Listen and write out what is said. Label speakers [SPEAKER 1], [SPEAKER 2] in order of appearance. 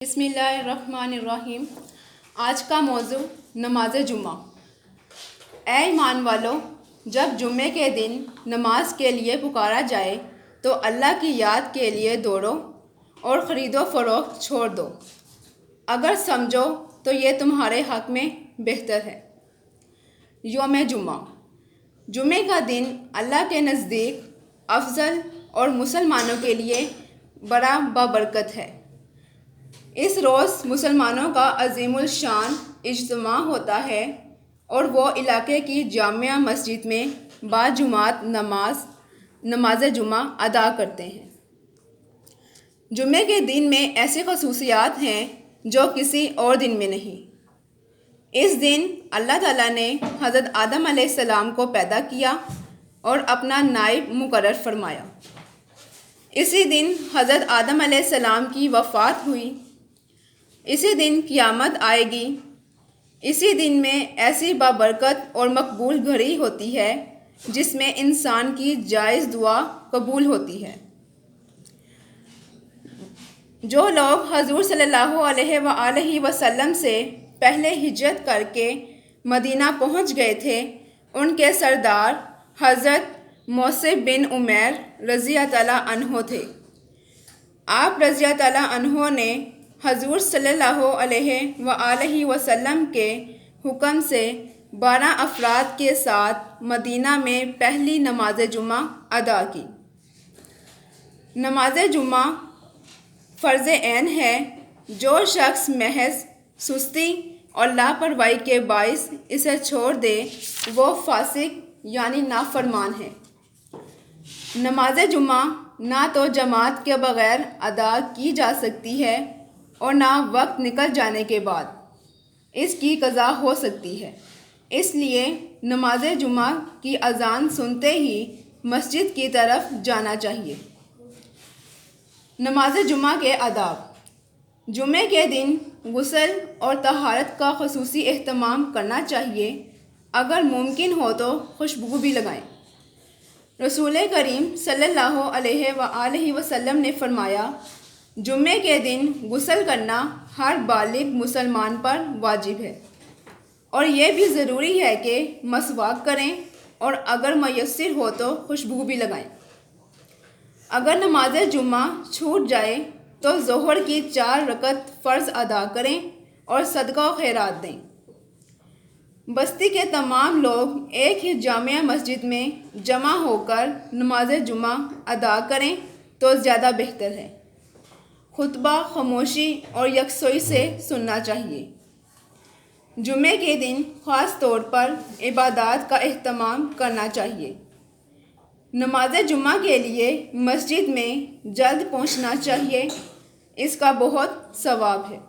[SPEAKER 1] بسم اللہ الرحمن الرحیم۔ آج کا موضوع نماز جمعہ۔ اے ایمان والو، جب جمعے کے دن نماز کے لیے پکارا جائے تو اللہ کی یاد کے لیے دوڑو اور خرید و فروخت چھوڑ دو، اگر سمجھو تو یہ تمہارے حق میں بہتر ہے۔ یوم جمعہ۔ جمعے کا دن اللہ کے نزدیک افضل اور مسلمانوں کے لیے بڑا بابرکت ہے۔ اس روز مسلمانوں کا عظیم الشان اجتماع ہوتا ہے اور وہ علاقے کی جامع مسجد میں باجماعت نماز جمعہ ادا کرتے ہیں۔ جمعے کے دن میں ایسی خصوصیات ہیں جو کسی اور دن میں نہیں۔ اس دن اللہ تعالیٰ نے حضرت آدم علیہ السلام کو پیدا کیا اور اپنا نائب مقرر فرمایا۔ اسی دن حضرت آدم علیہ السلام کی وفات ہوئی۔ اسی دن قیامت آئے گی۔ اسی دن میں ایسی بابرکت اور مقبول گھڑی ہوتی ہے جس میں انسان کی جائز دعا قبول ہوتی ہے۔ جو لوگ حضور صلی اللہ علیہ وآلہ وسلم سے پہلے ہجرت کر کے مدینہ پہنچ گئے تھے، ان کے سردار حضرت مصعب بن عمیر رضی اللہ عنہ تھے۔ آپ رضی اللہ عنہ نے حضور صلی اللہ علیہ وآلہ وسلم کے حکم سے 12 افراد کے ساتھ مدینہ میں پہلی نماز جمعہ ادا کی۔ نماز جمعہ فرض عین ہے۔ جو شخص محض سستی اور لاپرواہی کے باعث اسے چھوڑ دے وہ فاسق یعنی نافرمان ہے۔ نماز جمعہ نہ تو جماعت کے بغیر ادا کی جا سکتی ہے اور نہ وقت نکل جانے کے بعد اس کی قضا ہو سکتی ہے۔ اس لیے نماز جمعہ کی اذان سنتے ہی مسجد کی طرف جانا چاہیے۔ نماز جمعہ کے آداب۔ جمعے کے دن غسل اور طہارت کا خصوصی اہتمام کرنا چاہیے۔ اگر ممکن ہو تو خوشبو بھی لگائیں۔ رسول کریم صلی اللہ علیہ وآلہ وسلم نے فرمایا، جمعے کے دن غسل کرنا ہر بالغ مسلمان پر واجب ہے، اور یہ بھی ضروری ہے کہ مسواک کریں اور اگر میسر ہو تو خوشبو بھی لگائیں۔ اگر نماز جمعہ چھوٹ جائے تو ظہر کی 4 رکعت فرض ادا کریں اور صدقہ و خیرات دیں۔ بستی کے تمام لوگ ایک ہی جامع مسجد میں جمع ہو کر نماز جمعہ ادا کریں تو زیادہ بہتر ہے۔ خطبہ خاموشی اور یکسوئی سے سننا چاہیے۔ جمعے کے دن خاص طور پر عبادات کا اہتمام کرنا چاہیے۔ نماز جمعہ کے لیے مسجد میں جلد پہنچنا چاہیے، اس کا بہت ثواب ہے۔